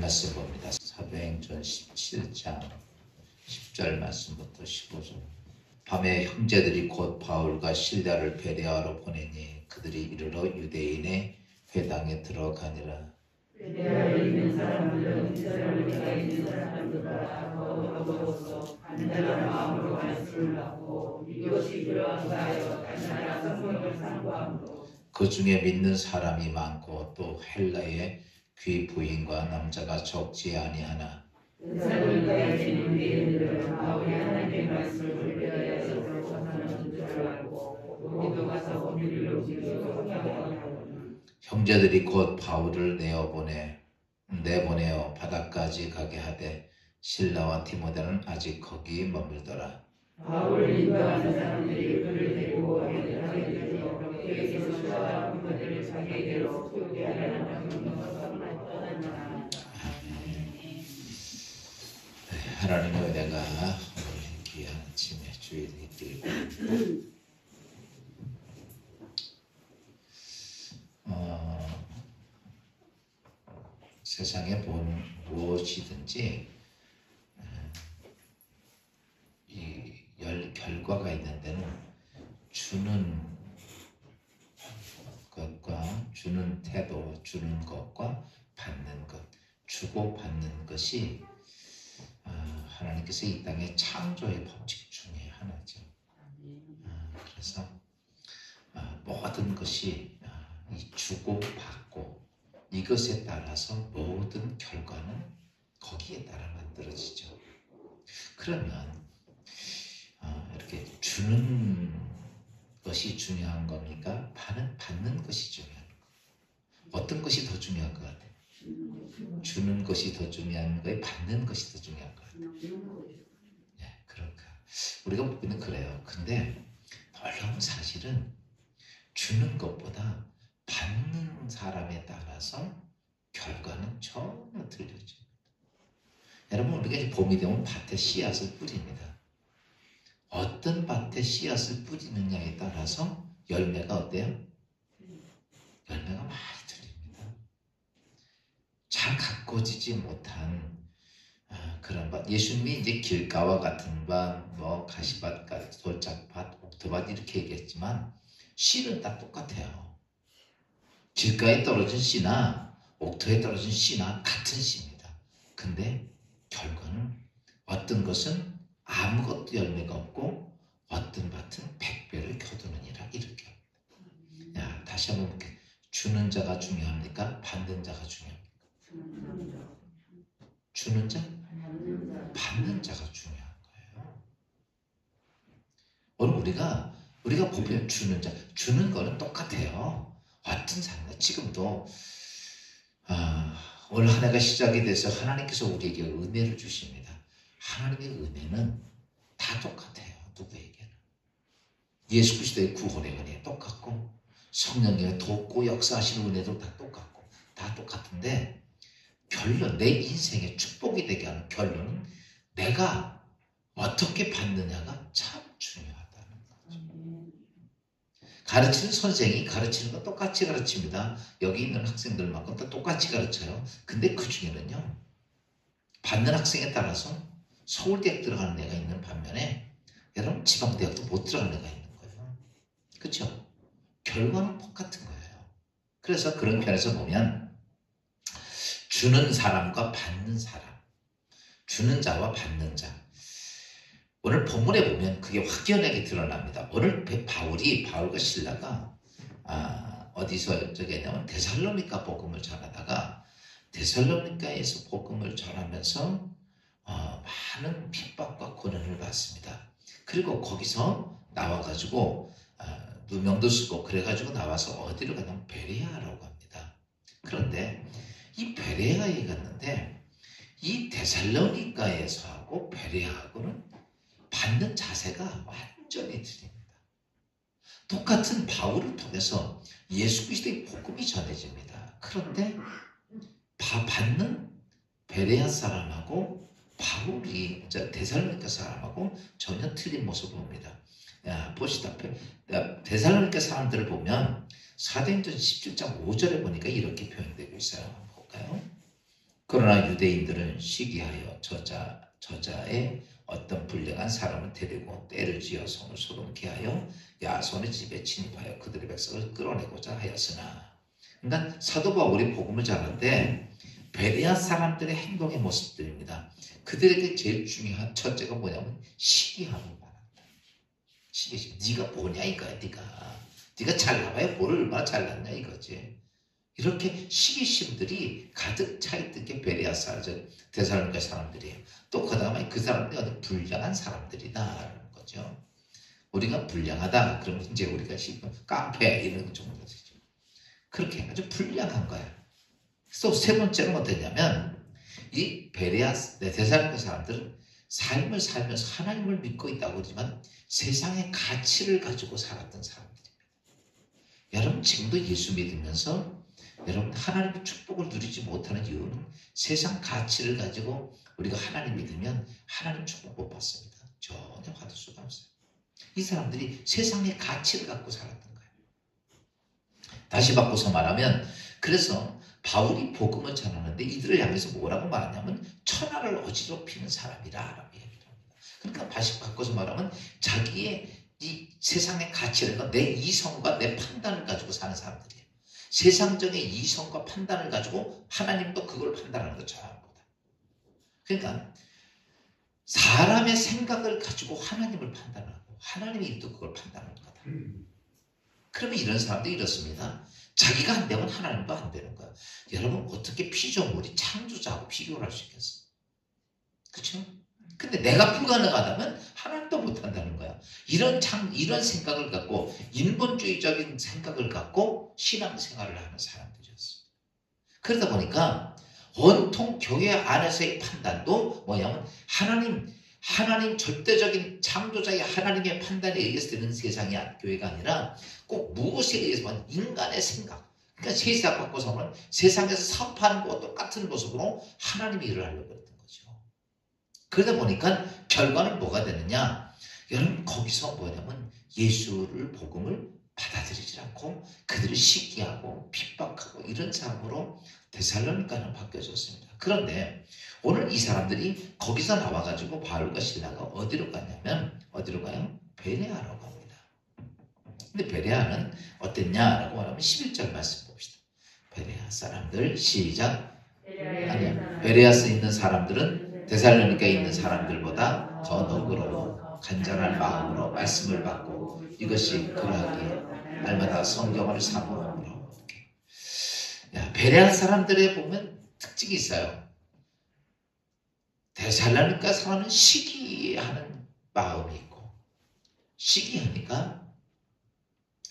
말씀 봅니다. 사도행전 17장 10절 말씀부터 15절. 밤에 형제들이 곧 바울과 실라를 베레아로 보내니 그들이 이르러 유대인의 회당에 들어가니라. 베레아에 있는 사람들은 데살로니가에 있는 사람들보다 더하고서 간절한 마음으로 말씀을 받고 이것이 그러한가 하여 간절한 성경을 상고함으로 그 중에 믿는 사람이 많고 또 헬라의 귀부인과 남자가 적지 아니하나 데살로니가에 있는 유대인들은 바울이 하나님의 말씀을 베레아에서 전하는 줄 알고 거기도 가서 거기를 지켜 성경을 형제들이 곧 바울을 내보내어 바다까지 가게 하되 실라와 디모데는 아직 거기 머물더라. 바울을 인도하는 사람들이 그를 데리고 하게 되어 그에게서 실라와 디모데를 자기에게로 소유게 하려는 명령을 떠났다. 하나님의 은혜가 오늘 귀한 아침에 주일에 있길 세상에 본 무엇이든지 이 결과가 있는 데는 주는 것과 주는 태도, 주는 것과 받는 것, 주고 받는 것이 하나님께서 이 땅의 창조의 법칙 중에 하나죠. 그래서 모든 것이 이 주고 받고 이것에 따라서 모든 결과는 거기에 따라 만들어지죠. 그러면 이렇게 주는 것이 중요한 겁니까? 받는 것이 중요한 거. 어떤 것이 더 중요한 것 같아요? 주는 것이 더 중요한 거예요? 받는 것이 더 중요한 것 같아요? 네, 그럴까? 우리가 보기는 그래요. 근데 놀라운 사실은 주는 것보다 받는 사람에 따라서 결과는 전혀 틀려집니다. 여러분, 우리가 이제 봄이 되면 밭에 씨앗을 뿌립니다. 어떤 밭에 씨앗을 뿌리느냐에 따라서 열매가 어때요? 열매가 많이 틀립니다. 잘 가꿔지지 못한 그런 밭. 예수님이 이제 길가와 같은 밭, 뭐 가시밭, 돌짝밭, 옥토밭 이렇게 얘기했지만 씨는 다 똑같아요. 길가에 떨어진 씨나 옥토에 떨어진 씨나 같은 씨입니다. 근데 결과는 어떤 것은 아무것도 열매가 없고 어떤 밭은 100배를 거두느니라 이렇게 합니다. 야, 다시 한번 볼게요. 주는 자가 중요합니까? 받는 자가 중요합니까? 주는 자? 받는 자가 중요한 거예요. 오늘 우리가 보면 주는 거는 똑같아요. 어떤 사람, 지금도 올 한 해가 시작이 돼서 하나님께서 우리에게 은혜를 주십니다. 하나님의 은혜는 다 똑같아요. 누구에게는. 예수 그리스도의 구원의 은혜 똑같고 성령의 돕고 역사하시는 은혜도 다 똑같고 다 똑같은데 결론, 내 인생의 축복이 되게 하는 결론은 내가 어떻게 받느냐가 참 중요하다는 거죠. 가르치는 선생이 가르치는 거 똑같이 가르칩니다. 여기 있는 학생들만큼 다 똑같이 가르쳐요. 근데 그 중에는요, 받는 학생에 따라서 서울대학 들어가는 애가 있는 반면에 여러분 지방대학도 못 들어가는 애가 있는 거예요. 그렇죠? 결과는 똑같은 거예요. 그래서 그런 편에서 보면 주는 사람과 받는 사람, 주는 자와 받는 자. 오늘 본문에 보면 그게 확연하게 드러납니다. 오늘 바울과 실라가 어디서 저기냐면 데살로니가 복음을 전하다가 데살로니가에서 복음을 전하면서 많은 핍박과 고난을 받습니다. 그리고 거기서 나와가지고 누명도 쓰고 그래가지고 나와서 어디로 가냐면 베레아라고 합니다. 그런데 이 베레아에 갔는데 이 데살로니가에서 하고 베레아하고는 받는 자세가 완전히 틀립니다. 똑같은 바울을 통해서 예수 그리스도의 복음이 전해집니다. 그런데 받는 베레아 사람하고 바울이 데살로니가 사람하고 전혀 틀린 모습을 봅니다. 보시다시피 데살로니가 사람들을 보면 사도행전 17장 5절에 보니까 이렇게 표현되고 있어요. 한번 볼까요? 그러나 유대인들은 시기하여 저자의 어떤 불량한 사람을 데리고 때를 지어 성을 소동케 하여 야손의 집에 침입하여 그들의 백성을 끌어내고자 하였으나, 그러니까 사도 바울이 복음을 전하는데 베레아 사람들의 행동의 모습들입니다. 그들에게 제일 중요한 첫째가 뭐냐면 시기함을 말한다. 시기심. 네가 뭐냐 이거야. 네가 잘나봐야 뭐를 얼마나 잘났냐 이거지. 이렇게 시기심들이 가득 차있던 게 베레아 사람, 데살로니가 사람들이에요. 또 그 다음에 그 사람들이 어떤 불량한 사람들이다라는 거죠. 우리가 불량하다 그러면 이제 우리가 깡패 이런 정도죠. 그렇게 아주 불량한 거야. 또 세 번째는 어떠냐면 이 베레아 데살로니가 사람들은 삶을 살면서 하나님을 믿고 있다고 그러지만 세상의 가치를 가지고 살았던 사람들입니다. 여러분 지금도 예수 믿으면서 여러분 하나님의 축복을 누리지 못하는 이유는 세상 가치를 가지고 우리가 하나님 믿으면 하나님 축복 못 받습니다. 전혀 받을 수가 없어요. 이 사람들이 세상의 가치를 갖고 살았던 거예요. 다시 바꿔서 말하면 그래서 바울이 복음을 전하는데 이들을 향해서 뭐라고 말하냐면 천하를 어지럽히는 사람이라고 얘기를 합니다. 그러니까 다시 바꿔서 말하면 자기의 이 세상의 가치를 내 이성과 내 판단을 가지고 사는 사람들이에요. 세상적인 이성과 판단을 가지고 하나님도 그걸 판단하는 것 전부다. 그러니까 사람의 생각을 가지고 하나님을 판단하고 하나님이 또 그걸 판단하는 거다. 그러면 이런 사람들이 이렇습니다. 자기가 안 되면 하나님도 안 되는 거야. 여러분 어떻게 피조물이 창조자하고 비교를 할 수 있겠어? 그렇죠? 근데 내가 불가능하다면 하나님도 못한다는 거야. 이런 생각을 갖고 인본주의적인 생각을 갖고 신앙생활을 하는 사람들이었어요. 그러다 보니까 온통 교회 안에서의 판단도 뭐냐면 하나님 절대적인 창조자의 하나님의 판단에 의해서 되는 세상이 교회가 아니라 꼭 무엇에 의해서만 인간의 생각. 그러니까 세상 바꿔서는 세상에서 사업하는 것과 똑같은 모습으로 하나님이 일을 하려고 했던 거죠. 그러다 보니까 결과는 뭐가 되느냐? 여러분 거기서 뭐냐면 예수를 복음을 받아들이지 않고 그들을 시기하고 핍박하고 이런 사람으로 데살로니가는 바뀌어졌습니다. 그런데 오늘 이 사람들이 거기서 나와가지고 바울과 실라가 어디로 가냐면 어디로 가요? 베레아로 갑니다. 근데 베레아는 어땠냐라고 말하면 11절 말씀 봅시다. 베레아 사람들 시작. 아니야. 베레아스에 있는 사람들은 데살로니가에 있는 사람들보다 더 너그러워 간절한 마음으로 말씀을 받고 이것이 그러하기에 날마다 성경을 사모함으로. 베레아 사람들에 보면 특징이 있어요. 데살로니가 사람은 시기하는 마음이 있고 시기하니까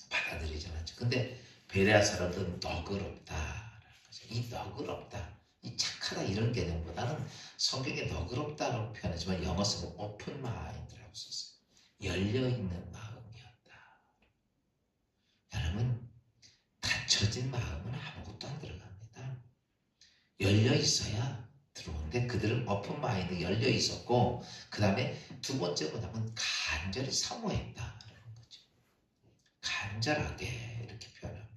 받아들이지 않죠. 근데 베레아 사람들은 너그럽다라는 거죠. 이 너그럽다, 이 착하다 이런 개념보다는 성경에 너그럽다라고 표현하지만 영어 쓰면 오픈 마인드라고 썼어요. 열려있는 마음이었다. 여러분 닫혀진 마음은 아무것도 안 들어갑니다. 열려 있어야 들어오는데 그들은 오픈 마인드 열려 있었고 그 다음에 두 번째 뭐냐면 간절히 사모했다라는 거죠. 간절하게 이렇게 표현합니다.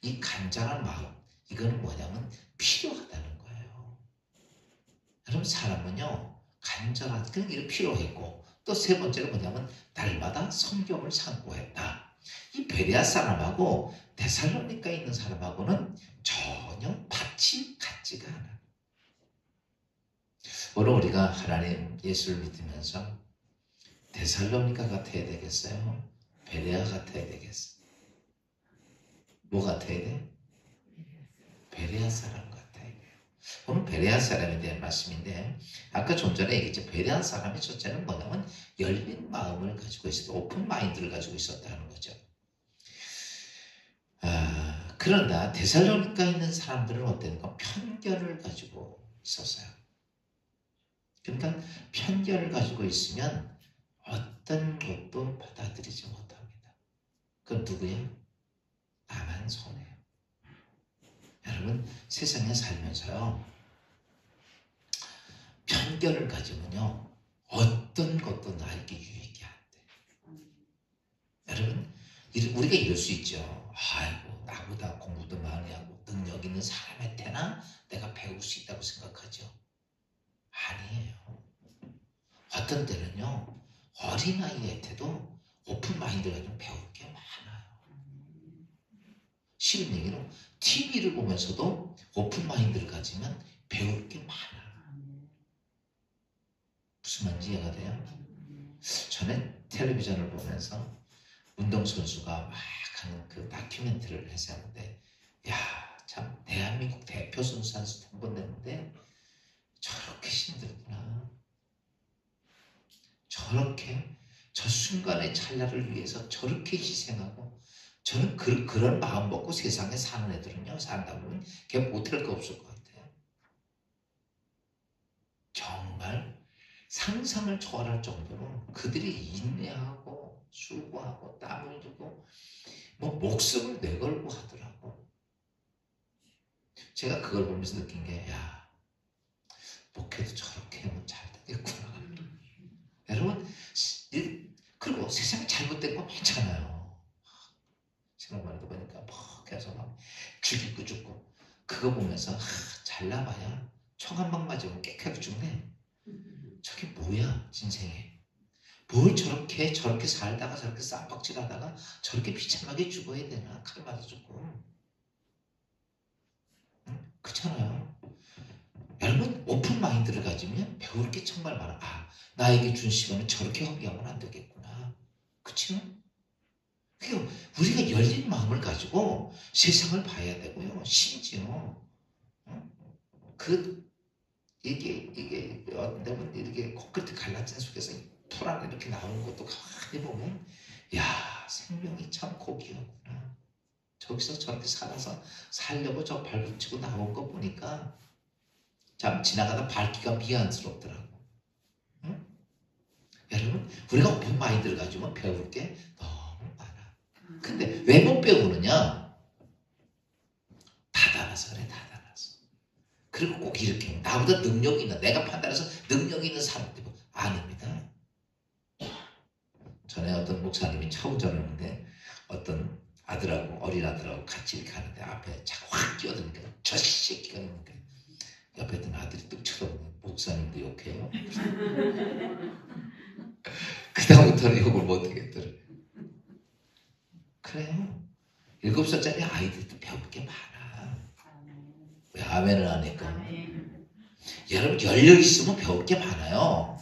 이 간절한 마음 이거는 뭐냐면 필요하다는 거예요. 여러분 사람은요 간절한 그런 게 필요했고 또 세 번째는 뭐냐면 날마다 성경을 상고했다. 이 베레아 사람하고 데살로니가에 있는 사람하고는 전혀 밭이 같지가 않아요. 오늘 우리가 하나님 예수를 믿으면서 데살로니가 같아야 되겠어요? 베레아 같아야 되겠어요? 뭐 같아야 돼? 베레아 사람 같아야 돼요. 오늘 베레아 사람에 대한 말씀인데 아까 좀 전에 얘기했죠. 베레아 사람의 첫째는 뭐냐면 열린 마음을 가지고 있었다. 오픈 마인드를 가지고 있었다는 거죠. 그러나 데살로니가에 있는 사람들은 어땠는가? 편견을 가지고 있었어요. 그러니까 편견을 가지고 있으면 어떤 것도 받아들이지 못합니다. 그건 누구야? 나만 손해요. 여러분 세상에 살면서요 편견을 가지면요 어떤 것도 나에게 유익이 안 돼. 여러분 우리가 이럴 수 있죠. 아이고 나보다 공부도 많이 하고 능력 있는 사람한테나 내가 배울 수 있다고 생각하죠. 아니에요. 어떤 때는요, 어린아이한테도 오픈 마인드가 좀 배울 게 많아요. 쉬운 얘기로 TV를 보면서도 오픈 마인드를 가지면 배울 게 많아요. 무슨 말인지 이해가 돼요? 전에 텔레비전을 보면서 운동선수가 막 하는 그 다큐멘터리를 했었는데, 야, 참 대한민국 대표 선수 한 번 됐는데 저렇게 힘들구나. 저렇게 저 순간의 찰나를 위해서 저렇게 희생하고, 저는 그런 마음 먹고 세상에 사는 애들은요, 산다 보면 걔 못할 거 없을 것 같아요. 정말 상상을 초월할 정도로 그들이 인내하고 수고하고 땀을 주고 뭐 목숨을 내걸고 하더라고. 제가 그걸 보면서 느낀 게, 야, 목회도 저렇게 하면 잘 되겠구나. 여러분, 그리고 세상에 잘못된 거 많잖아요. 생각만 해도 보니까 뭐 계속 막 죽이고 죽고, 그거 보면서 잘나봐야 총 한 방 맞으면 깨끗하게 죽네. 저게 뭐야 인생에. 뭘 저렇게 살다가 저렇게 쌈박질하다가 저렇게 비참하게 죽어야 되나. 칼 맞아 죽고. 응? 그렇잖아요. 여러분, 오픈 마인드를 가지면 배울 게 정말 많아. 아, 나에게 준 시간을 저렇게 허비하면 안 되겠구나. 그렇죠? 그러니까 우리가 열린 마음을 가지고 세상을 봐야 되고요. 심지어 이게 어떤 데는 이렇게 콘크리트 갈라진 속에서 토 안에 이렇게 나오는 것도 가만히 보면, 야, 생명이 참 고귀하구나. 저기서 저렇게 살려고 저 발붙이고 나온 거 보니까 참 지나가다 밟기가 미안스럽더라고. 응? 여러분, 우리가 오픈 마인드를 가지고 배울 게 너무 많아. 근데 왜 못 배우느냐? 다단해서 그래, 다단해서. 그리고 꼭 이렇게 나보다 능력이 있는, 내가 판단해서 능력이 있는 사람들 아닙니다. 전에 어떤 목사님이 차 운전을 하는데 어떤 아들하고, 어린 아들하고 같이 이렇게 하는데 앞에 차가 확 끼어드니까 저 새끼가 있으니까 옆에 있던 아들이 뚝 쳐다보네. 목사님도 욕해요. 그 다음부터는 욕을 못 하겠더래. 그래요. 7살짜리 아이들도 배울 게 많아. 왜 아멘을 안 할까? 여러분, 열려 있으면 배울 게 많아요.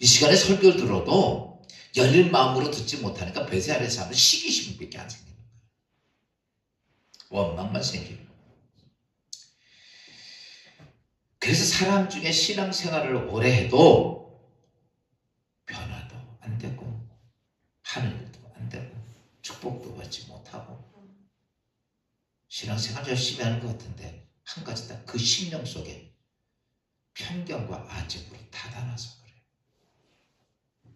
이 시간에 설교를 들어도 열린 마음으로 듣지 못하니까 배세 아래에서 하면 시기심밖에 안 생기는 거예요. 원망만 생기는 거예요. 그래서 사람 중에 신앙생활을 오래 해도 변화도 안 되고 하늘도 안 되고 축복도 받지 못하고 신앙생활 열심히 하는 것 같은데 한 가지 다 그 심령 속에 편견과 아집으로 닫아놔서 그래요.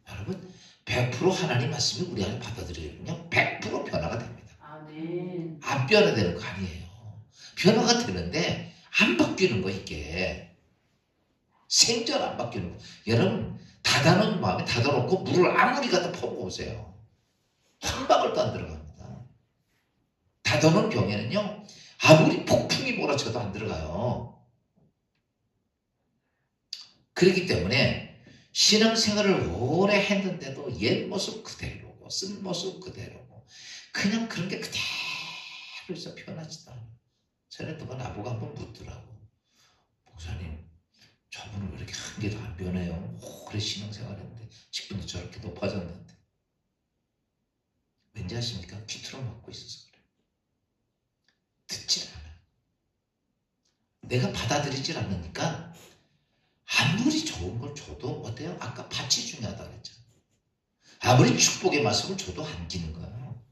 여러분, 100% 하나님 말씀이 우리 안에 받아들이면요 100% 변화가 됩니다. 아멘. 안 변화되는 거 아니에요. 변화가 되는데 안 바뀌는 거. 이게 생전 안 바뀌는 거. 여러분, 닫아놓은 마음에 닫아놓고 물을 아무리 갖다 퍼부으세요, 한 방울도 안 들어갑니다. 닫아놓은 병에는요 아무리 폭풍이 몰아쳐도 안 들어가요. 그렇기 때문에 신앙생활을 오래 했는데도 옛 모습 그대로고 쓴 모습 그대로고 그냥 그런 게 그대로 있어. 변하지도 않아요. 전에 누가 나보고 한번 묻더라고. 목사님, 저분은 왜 이렇게 한 개도 안 변해요? 오래 신앙생활했는데 직분도 저렇게 높아졌는데. 왠지 아십니까? 귀트로 맞고 있어서 그래요. 듣질 않아요. 내가 받아들이질 않으니까 아무리 좋은 걸 줘도 어때요? 아까 밭이 중요하다고 했잖아요. 아무리 축복의 말씀을 줘도 안 기는 거예요.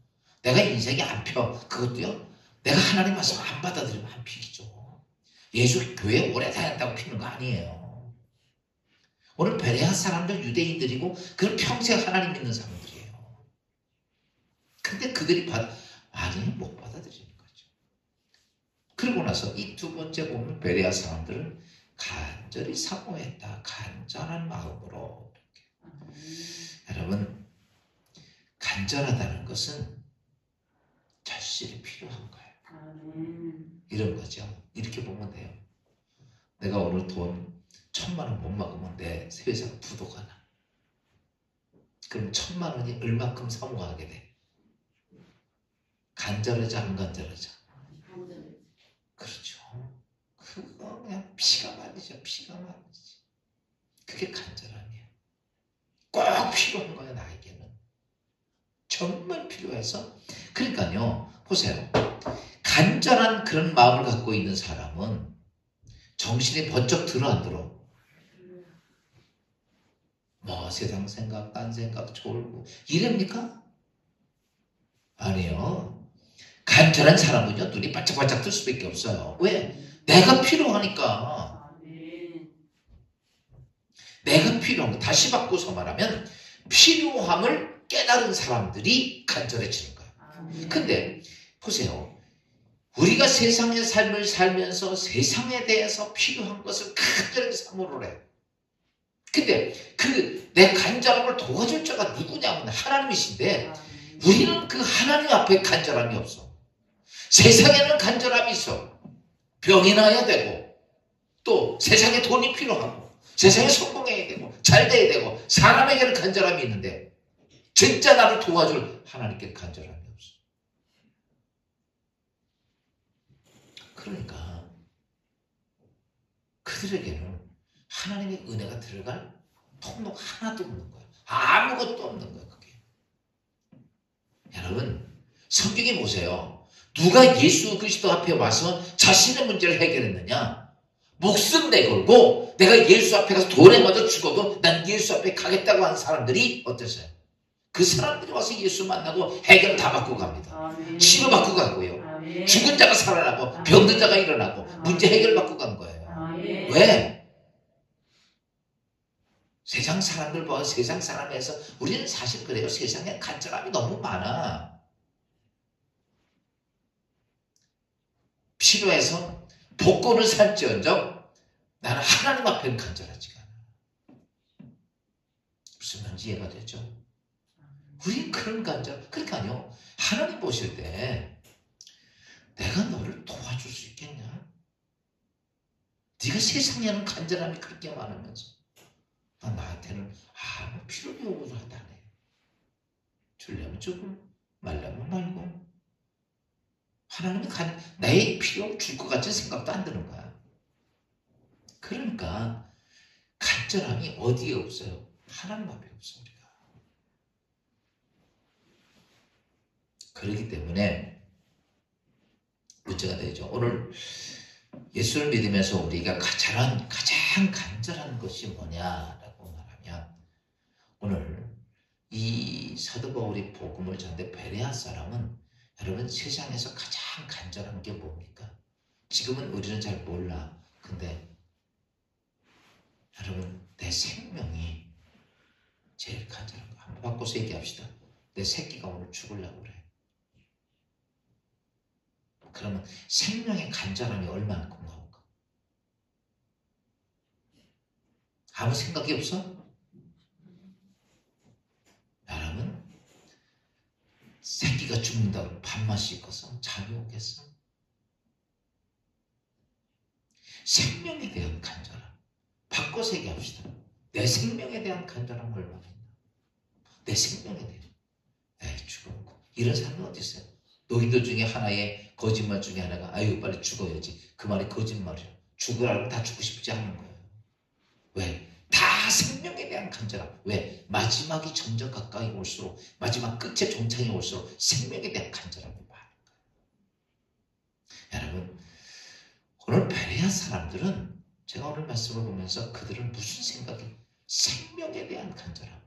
내가 인생이 안 펴. 그것도요, 내가 하나님 말씀 안 받아들이면 안 피기죠. 예수 교회 오래 다녔다고 피는 거 아니에요. 오늘 베레아 사람들 유대인들이고 그건 평생 하나님 믿는 사람들이에요. 근데 그들이 못 받아들이는 거죠. 그리고 나서 이 두 번째 보면 베레아 사람들은 간절히 사모했다. 간절한 마음으로. 이렇게. 여러분, 간절하다는 것은 사실이 필요한 거예요. 아멘. 이런 거죠. 이렇게 보면 돼요. 내가 오늘 돈 1,000만 원 못 막으면 내 회사가 부도가 나. 그럼 1,000만 원이 얼마큼 사모하게 돼? 간절하지 안 간절하지? 간절해. 그렇죠. 그거 그냥 피가 말이죠. 피가 말이지. 그게 간절함이에요. 꼭 필요한 거예요. 나에게는. 정말 필요해서. 그러니까요. 보세요. 간절한 그런 마음을 갖고 있는 사람은 정신이 번쩍 들어 안 들어? 뭐 세상 생각, 딴 생각, 졸고 이랍니까? 아니요. 간절한 사람은요. 눈이 반짝반짝 뜰 수밖에 없어요. 왜? 내가 필요하니까. 아멘. 내가 필요한 거. 다시 바꿔서 말하면 필요함을 깨달은 사람들이 간절해지는 거예요. 아멘. 근데 보세요. 우리가 세상의 삶을 살면서 세상에 대해서 필요한 것을 간절하게 사모를 해요. 근데 그 내 간절함을 도와줄 자가 누구냐면 하나님이신데 우리는 그 하나님 앞에 간절함이 없어. 세상에는 간절함이 있어. 병이 나야 되고 또 세상에 돈이 필요하고 세상에 성공해야 되고 잘 돼야 되고 사람에게는 간절함이 있는데 진짜 나를 도와줄 하나님께 간절함이 없어. 그러니까 그들에게는 하나님의 은혜가 들어갈 통로가 하나도 없는 거야. 아무것도 없는 거야. 그게. 여러분 성경에 보세요. 누가 예수 그리스도 앞에 와서 자신의 문제를 해결했느냐? 목숨 내걸고 내가 예수 앞에 가서 돌에 맞아 죽어도 난 예수 앞에 가겠다고 하는 사람들이 어땠어요? 그 사람들이 와서 예수 만나고 해결 다 받고 갑니다. 아멘. 치료 받고 가고요. 아멘. 죽은 자가 살아나고 병든 자가 일어나고 문제 해결 받고 간 거예요. 아멘. 왜? 세상 사람들 봐. 세상 사람에서 우리는 사실 그래요. 세상에 간절함이 너무 많아. 필요해서 복권을 살지언정 나는 하나님 앞에는 간절하지가 않아. 무슨 말인지 이해가 되죠? 우리는 그런 간절. 그러니까요. 하나님 보실 때 내가 너를 도와줄 수 있겠냐? 네가 세상에는 간절함이 그렇게 많으면서 나한테는 아무 필요도 요구를 한다네. 주려면 주고 말려면 말고 하나님이 나의 필요 줄 것 같은 생각도 안 드는 거야. 그러니까 간절함이 어디에 없어요? 하나님 앞에 없어 우리가. 그렇기 때문에 문제가 되죠. 오늘 예수를 믿으면서 우리가 가장 간절한 것이 뭐냐라고 말하면 오늘 이 사도 바울이 복음을 전대 베레아 사람은 여러분 세상에서 가장 간절한 게 뭡니까? 지금은 우리는 잘 몰라. 근데 여러분 내 생명이 제일 간절한 거. 한번 바꿔서 얘기합시다. 내 새끼가 오늘 죽으려고 그래. 그러면 생명의 간절함이 얼마만큼 나올까? 아무 생각이 없어? 여러분 새끼가 죽는다고 밥맛이 있어서 잠이 오겠어? 생명에 대한 간절함. 바꿔서 얘기합시다. 내 생명에 대한 간절함 얼마나 있나? 내 생명에 대한. 에이 죽었고. 이런 사람은 어디 있어요? 노인들 중에 하나의 거짓말 중에 하나가 아유 빨리 죽어야지. 그 말이 거짓말이야. 죽으라고 다 죽고 싶지 않은 거예요. 왜? 다 생명에 대한 간절함. 왜? 마지막이 점점 가까이 올수록 마지막 끝에 종착이 올수록 생명에 대한 간절함이 많은 거예요. 여러분 오늘 베레아 사람들은 제가 오늘 말씀을 보면서 그들은 무슨 생각이? 생명에 대한 간절함.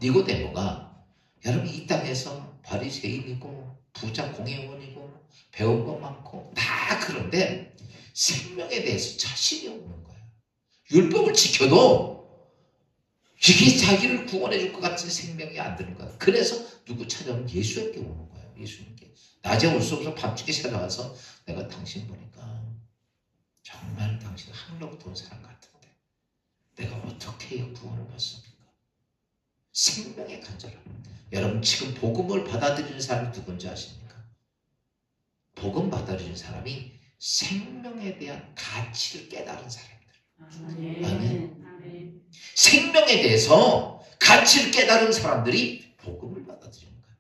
니고데모가 여러분 이 땅에서 바리새인이고 부자 공회원이고 배운 거 많고 다 그런데 생명에 대해서 자신이 없는 거예요. 율법을 지켜도 이게 자기를 구원해 줄 것 같은 생명이 안 드는 거예요. 그래서 누구 찾아오면 예수에게 오는 거예요. 예수님께. 낮에 올 수 없어 밤중에 찾아와서 내가 당신 보니까 정말 당신 한몫 돈 사람 같은데 내가 어떻게 해야 구원을 받습니까? 생명의 간절함. 여러분 지금 복음을 받아들이는 사람이 누군지 아십니까? 복음 받아들이는 사람이 생명에 대한 가치를 깨달은 사람들. 아멘. 생명에 대해서 가치를 깨달은 사람들이 복음을 받아들이는 거예요.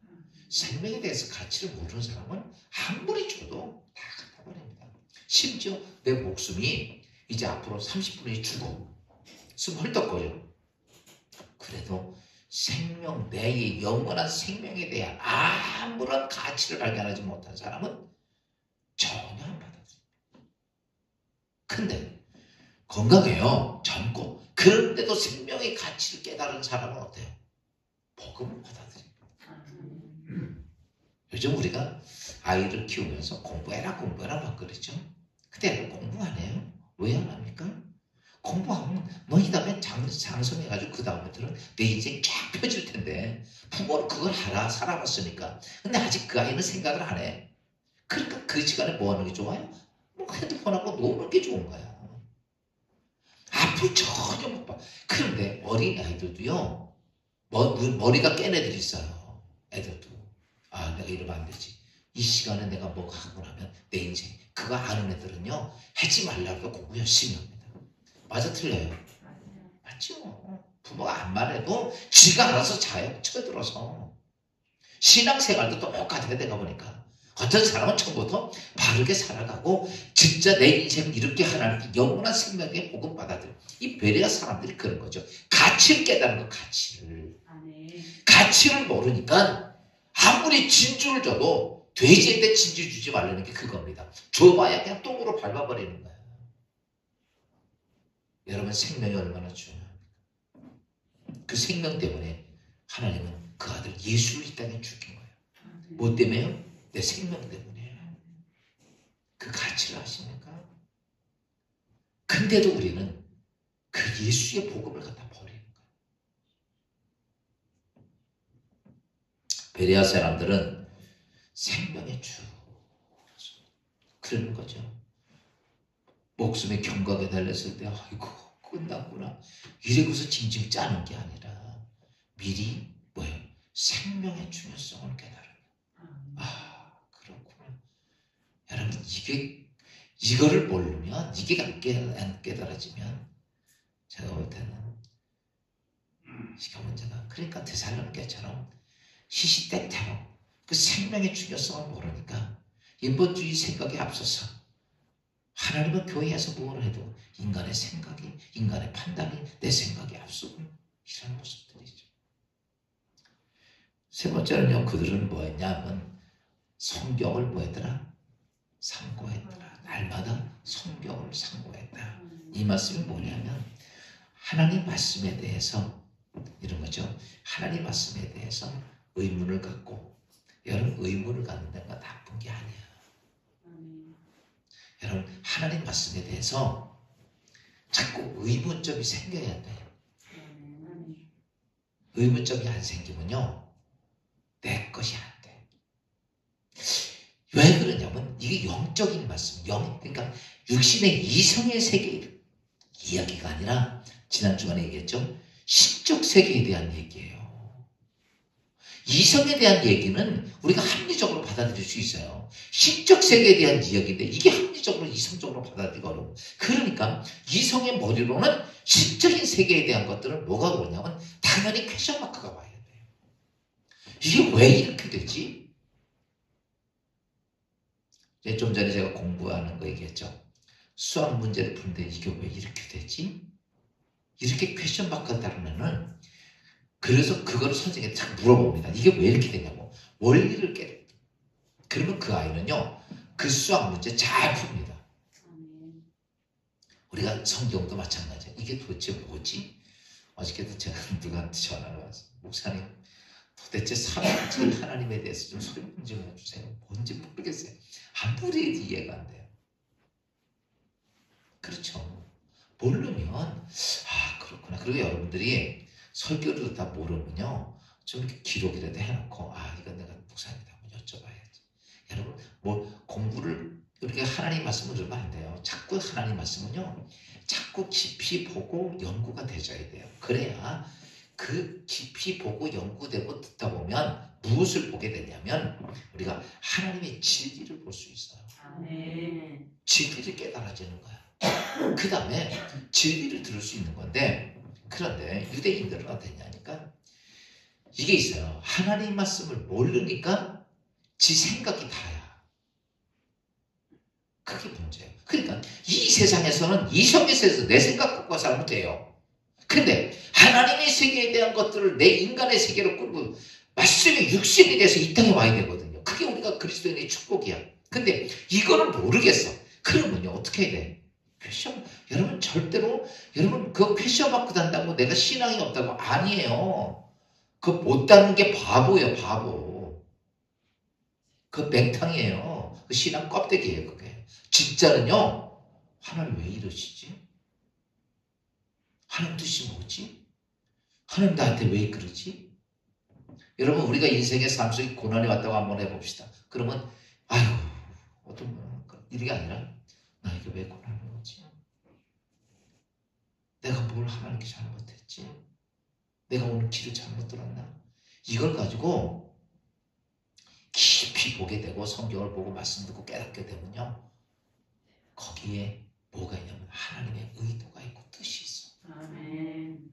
생명에 대해서 가치를 모르는 사람은 아무리 줘도 다 갖다 버립니다. 심지어 내 목숨이 이제 앞으로 30분이 죽어. 숨 헐떡거려. 그래도 생명, 내 영원한 생명에 대한 아무런 가치를 발견하지 못한 사람은 전혀 안 받아들여요. 근데 건강해요. 젊고. 그런데도 생명의 가치를 깨달은 사람은 어때요? 복음을 받아들여요. 요즘 우리가 아이를 키우면서 공부해라 막 그러죠. 근데 공부 안 해요? 왜 안 합니까? 공부하면 너 이 다음에 장성해가지고 그 다음에들은 내 인생 쫙 펴질 텐데 부모는 그걸 알아 살아봤으니까. 근데 아직 그 아이는 생각을 안 해. 그러니까 그 시간에 뭐 하는 게 좋아요? 뭐 핸드폰하고 노는 게 좋은 거야. 앞을 전혀 못 봐. 그런데 어린 아이들도요, 머리가 깬 애들이 있어요. 애들도. 아, 내가 이러면 안 되지. 이 시간에 내가 뭐 하고 나면 내 인생. 그거 아는 애들은요, 하지 말라고 공부 열심히 합니다. 맞아, 틀려요? 맞죠. 부모가 안 말해도 지가 알아서 자요. 쳐들어서. 신앙생활도 똑같아요. 내가 보니까. 어떤 사람은 처음부터 바르게 살아가고 진짜 내 인생을 이렇게 하나님 영원한 생명의 복음 받아들여. 이 베레아 사람들이 그런 거죠. 가치를 깨달은 거, 가치를. 가치를 모르니까 아무리 진주를 줘도 돼지한테 진주 주지 말라는 게 그겁니다. 줘봐야 그냥 똥으로 밟아버리는 거예요. 여러분, 생명이 얼마나 중요합니까? 그 생명 때문에 하나님은 그 아들 예수를 이 땅에 주신 거예요. 뭐 때문에요? 내 생명 때문에. 그 가치를 아십니까? 근데도 우리는 그 예수의 복음을 갖다 버리는 거예요. 베레아 사람들은 생명의 주 그러는 거죠. 목숨의 경각에 달렸을 때 아이고 끝났구나 이래고서 징징 짜는 게 아니라 미리 뭐예요? 생명의 중요성을 깨달아요. 아, 그렇구나. 여러분, 이거를 모르면, 이게 안 깨달아지면, 제가 볼 때는, 이게 문제가, 그러니까 데살로니가처럼 시시때때로 그 생명의 중요성을 모르니까, 인본주의 생각에 앞서서, 하나님은 교회에서 무엇을 해도 인간의 생각이, 인간의 판단이 내 생각에 앞서고, 이런 모습들이죠. 세 번째는요, 그들은 뭐 했냐면, 성경을 뭐 했더라? 상고했더라. 날마다 성경을 상고했다. 이 말씀이 뭐냐면 하나님 말씀에 대해서 이런 거죠. 하나님 말씀에 대해서 의문을 갖고, 여러분 의문을 갖는다는 건 나쁜 게 아니야. 여러분 하나님 말씀에 대해서 자꾸 의문점이 생겨야 돼요. 의문점이 안 생기면요 내 것이 안 돼. 왜 그러냐면 이게 영적인 말씀, 그러니까 육신의 이성의 세계 이야기가 아니라 지난 주간에 얘기했죠. 신적 세계에 대한 얘기예요. 이성에 대한 얘기는 우리가 합리적으로 받아들일 수 있어요. 신적 세계에 대한 이야기인데 이게 합리적으로 이성적으로 받아들이기 어려워. 그러니까 이성의 머리로는 신적인 세계에 대한 것들은 뭐가 그러냐면 당연히 퀘션 마크가 와야 돼요. 이게 왜 이렇게 되지? 좀 전에 제가 공부하는 거 얘기했죠. 수학 문제를 푸는데 이게 왜 이렇게 되지? 이렇게 퀘션 마크가 따르면은 그래서 그걸 선생님한테 자꾸 물어봅니다. 이게 왜 이렇게 되냐고. 원리를 깨. 그러면 그 아이는요. 그 수학 문제 잘 풉니다. 우리가 성경도 마찬가지예요. 이게 도대체 뭐지? 어저께도 제가 누구한테 전화가 왔어요. 목사님 도대체 삼위일체 하나님에 대해서 좀 설명 좀 해주세요. 뭔지 모르겠어요. 아무리 이해가 안 돼요. 그렇죠. 모르면 아 그렇구나. 그리고 여러분들이 설교를 듣다 모르면요. 좀 이렇게 기록이라도 해놓고 아 이건 내가 목사님한테 한번 여쭤봐야지. 여러분 뭐 공부를 이렇게 하나님 말씀을 들으면 안 돼요. 자꾸 하나님 말씀은요. 자꾸 깊이 보고 연구가 되져야 돼요. 그래야 그 깊이 보고 연구되고 듣다 보면 무엇을 보게 되냐면 우리가 하나님의 진리를 볼 수 있어요. 아멘. 진리를 깨달아지는 거야. 그 다음에 진리를 들을 수 있는 건데, 그런데 유대인들은 어땠냐니까 이게 있어요. 하나님 말씀을 모르니까 지 생각이 다야. 그게 문제예요. 그러니까 이 세상에서는 이 성경에서 내 생각 갖고 살면 돼요. 근데 하나님의 세계에 대한 것들을 내 인간의 세계로 끌고 말씀이 육신이 돼서 이 땅에 와야 되거든요. 그게 우리가 그리스도인의 축복이야. 근데 이거는 모르겠어. 그러면요 어떻게 해야 돼? 퀘션. 여러분 절대로 여러분 그 퀘션 받고 산다고 내가 신앙이 없다고 아니에요. 그거 못다는 게 바보예요. 바보. 그거 맹탕이에요. 그 신앙 껍데기예요. 그게. 진짜는요. 하나님 왜 이러시지? 하나님 뜻이 뭐지? 하나님 나한테 왜 그러지? 여러분 우리가 인생의 삶 속에 고난이 왔다고 한번 해봅시다. 그러면 아유 어떤 이게 아니라 나에게 왜 고난이 오지? 내가 뭘 하나님께 잘못했지? 내가 오늘 길을 잘못 들었나? 이걸 가지고 깊이 보게 되고 성경을 보고 말씀 듣고 깨닫게 되면요. 거기에 뭐가 있냐면 하나님의 의도가 있고 뜻이 있어. 아멘.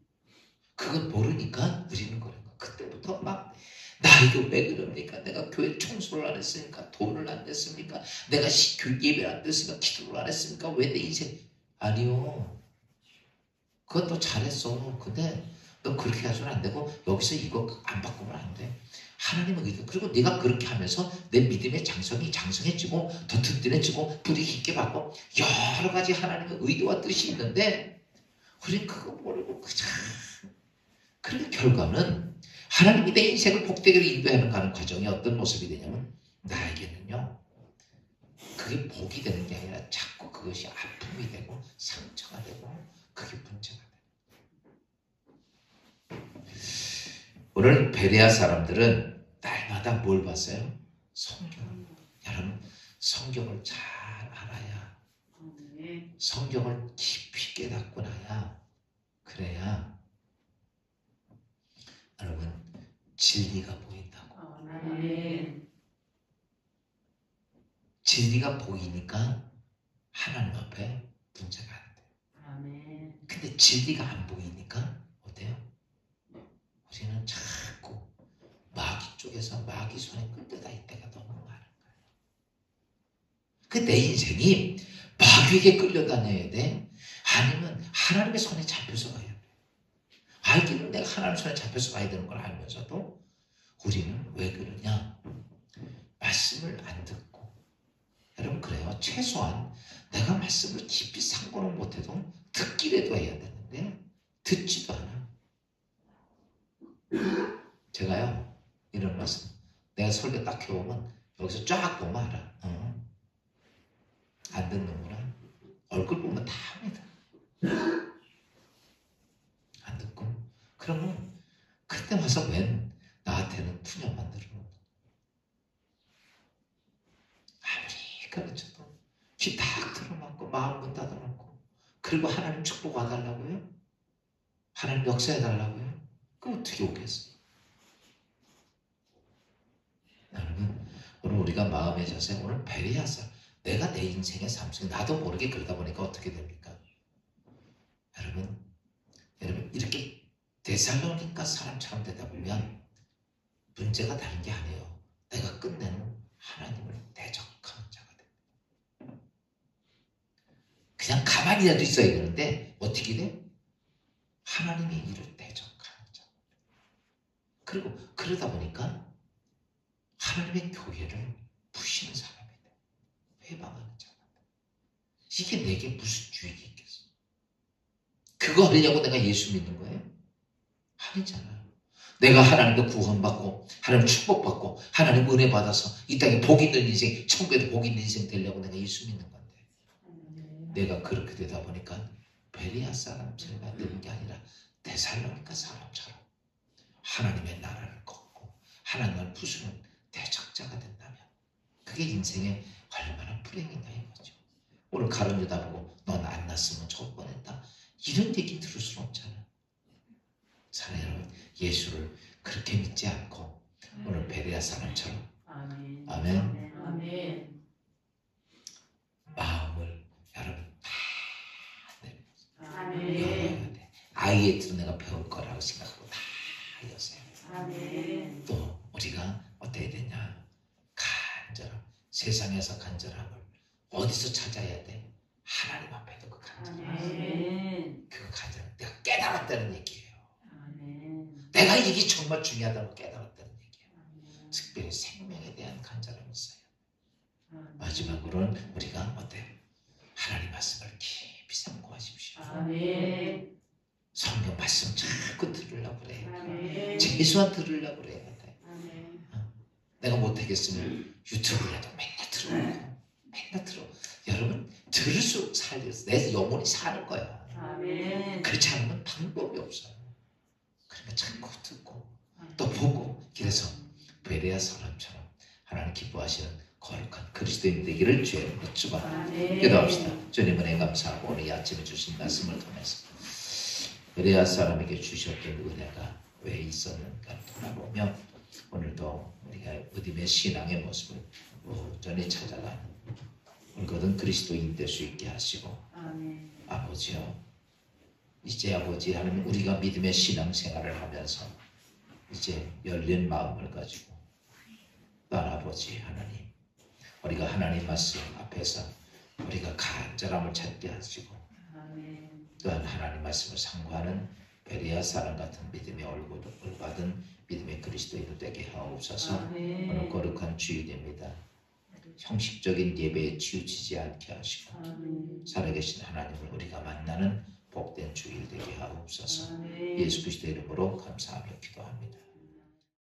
그걸 모르니까 우리는 그런 거야. 그때부터 막 나에게 왜 그럽니까? 내가 교회 청소를 안 했습니까? 돈을 안 냈습니까? 내가 예배를 안 됐습니까? 기도를 안 했습니까? 왜 내 인생? 아니요. 그것도 잘했어. 근데 너 그렇게 해서는 안 되고 여기서 이거 안 바꾸면 안 돼. 하나님은 의도. 그리고 네가 그렇게 하면서 내 믿음의 장성이 장성해지고 더 든든해지고 불이 깊게 받고 여러 가지 하나님의 의도와 뜻이 있는데 우린 그거 모르고 그저 그런 결과는 하나님이 내 인생을 복되게 인도하는 가는 과정이 어떤 모습이 되냐면 나에게는요 그게 복이 되는 게 아니라 자꾸 그것이 아픔이 되고 상처가 되고 그게 문제가 돼요. 오늘 베레아 사람들은 날마다 뭘 봤어요? 성경을. 여러분 성경을 잘 알아야 성경을 깊이 깨닫고 나야 그래야 여러분 진리가 보인다고. 아멘. 진리가 보이니까 하나님 앞에 문제가 안 돼요. 아멘. 근데 진리가 안 보이니까 어때요? 우리는 자꾸 마귀 쪽에서 마귀 손에 끌려다 있다가 너무 많은 거예요. 그 내 인생이 마귀에게 끌려다녀야 돼? 아니면 하나님의 손에 잡혀서 가야 돼? 알기는 내가 하나님 손에 잡혀서 가야 되는 걸 알면서도 우리는 왜 그러냐? 말씀을 안 듣고. 여러분 그래요. 최소한 내가 말씀을 깊이 상고는 못해도 듣기라도 해야 되는데 듣지도 않아. 제가요 이런 말씀 내가 설교 딱 해보면 여기서 쫙 보면 알아. 안 듣는구나. 얼굴 보면 다 합니다. 안 듣고 그러면 그때 와서 웬 나한테는 푸념만 들으면 아무리 가르쳐도 귀 딱 들어놓고 마음 문 닫아놓고 그리고 하나님 축복 와달라고요? 하나님 역사해달라고요? 그럼 어떻게 오겠어요? 여러분 오늘 우리가 마음의 자세 오늘 베레아서 내가 내 인생의 삶 속에 나도 모르게 그러다 보니까 어떻게 됩니까? 여러분 이렇게 데살로니가 사람처럼 되다 보면 문제가 다른 게 아니에요. 내가 끝내는 하나님을 대적하는 자가 됩니다. 그냥 가만히라도 있어야 되는데 어떻게 돼? 하나님의 일을 대적하는 자. 그리고 그러다 보니까 하나님의 교회를 부시는 사람이 돼. 회방하는 자가 돼. 이게 내게 무슨 유익이 있겠어? 그거 하려고 내가 예수 믿는 거예요? 아니잖아요. 내가 하나님도 구원받고 하나님 축복받고 하나님 은혜 받아서 이 땅에 복 있는 인생, 천국에도 복 있는 인생 되려고 내가 예수 믿는 건데 내가 그렇게 되다 보니까 베레아 사람처럼 되는 게 아니라 데살로니가 사람처럼 하나님의 나라를 걷고 하나님을 부수는 대적자가 된다면 그게 인생에 얼마나 불행이냐 이거죠. 오늘 가론 유다 보고 넌 안 났으면 좋을 뻔했다. 이런 얘기 들을 수는 없잖아. 사랑하는 여러분, 예수를 그렇게 믿지 않고 오늘 베레아 사람처럼 아멘. 아멘. 아멘. 마음을 여러분 다 아멘. 열어야 돼. 아이의 들은 내가 배울 거라고 생각하고 다 여세요. 아멘. 또 우리가 어떻게 되냐, 간절함, 세상에서 간절함을 어디서 찾아야 돼? 하나님 앞에도 그 간절함. 아멘. 그 간절함 내가 깨달았다는 얘기예요. 아멘. 내가 이게 정말 중요하다고 깨달았다는 얘기예요. 아멘. 특별히 생명에 대한 간절함이 있어요. 아멘. 마지막으로는 우리가 어때요? 하나님 말씀을 깊이 삼고하십시오. 아멘. 성경 말씀 자꾸 들으려고 그래요. 아멘. 최소한 들으려고 그래야 돼. 아멘. 내가 못하겠으면 유튜브라도 맨날 들어오고 맨날 들어. 여러분 들을수록 살려서 내 영혼이 사는 거야. 아멘. 그렇지 않으면 방법이 없어요. 그러니까 자꾸 듣고 또 보고, 그래서 베레아 사람처럼 하나님 기뻐하시는 거룩한 그리스도인 되기를 주의 이름으로 축원합니다. 아멘. 기도합시다. 주님 은혜 감사하고 오늘 이 아침에 주신 말씀을 통해서 베레아 사람에게 주셨던 은혜가 왜 있었는가 돌아보며 오늘도 우리가 믿음의 신앙의 모습을 온전히 찾아가는 올곧은 그리스도인 될 수 있게 하시고, 아멘. 아버지요, 이제 아버지 하나님 우리가 믿음의 신앙 생활을 하면서 이제 열린 마음을 가지고 또한 아버지 하나님 우리가 하나님 말씀 앞에서 우리가 간절함을 찾게 하시고 아멘. 또한 하나님 말씀을 상고하는 베레아 사람 같은 믿음의 얼굴을 받은 믿음의 그리스도인이 되게 하옵소서. 아멘. 오늘 거룩한 주일입니다. 형식적인 예배에 치우치지 않게 하시고 아멘. 살아계신 하나님을 우리가 만나는 복된 주일 되게 하옵소서. 아멘. 예수 그리스도 이름으로 감사하며 기도합니다.